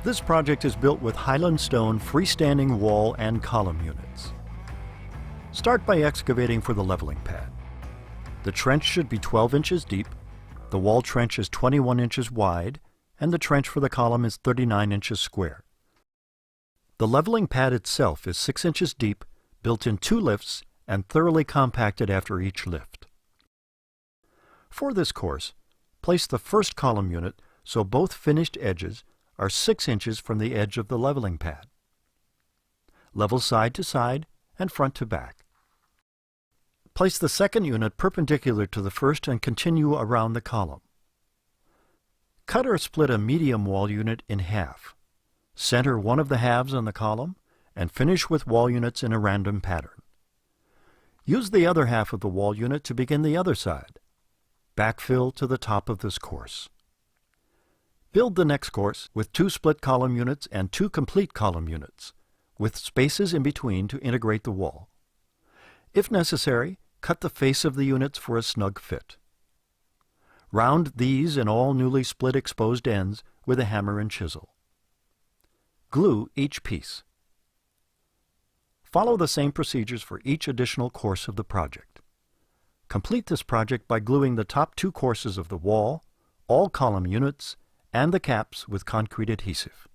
This project is built with Highland stone freestanding wall and column units. Start by excavating for the leveling pad. The trench should be 12 inches deep, the wall trench is 21 inches wide, and the trench for the column is 39 inches square. The leveling pad itself is 6 inches deep, built in 2 lifts, and thoroughly compacted after each lift. For this course, place the first column unit so both finished edges are 6 inches from the edge of the leveling pad. Level side to side and front to back. Place the second unit perpendicular to the first and continue around the column. Cut or split a medium wall unit in half. Center one of the halves on the column and finish with wall units in a random pattern. Use the other half of the wall unit to begin the other side. Backfill to the top of this course. Build the next course with 2 split column units and 2 complete column units, with spaces in between to integrate the wall. If necessary, cut the face of the units for a snug fit. Round these and all newly split exposed ends with a hammer and chisel. Glue each piece. Follow the same procedures for each additional course of the project. Complete this project by gluing the top 2 courses of the wall, all column units, and the caps with concrete adhesive.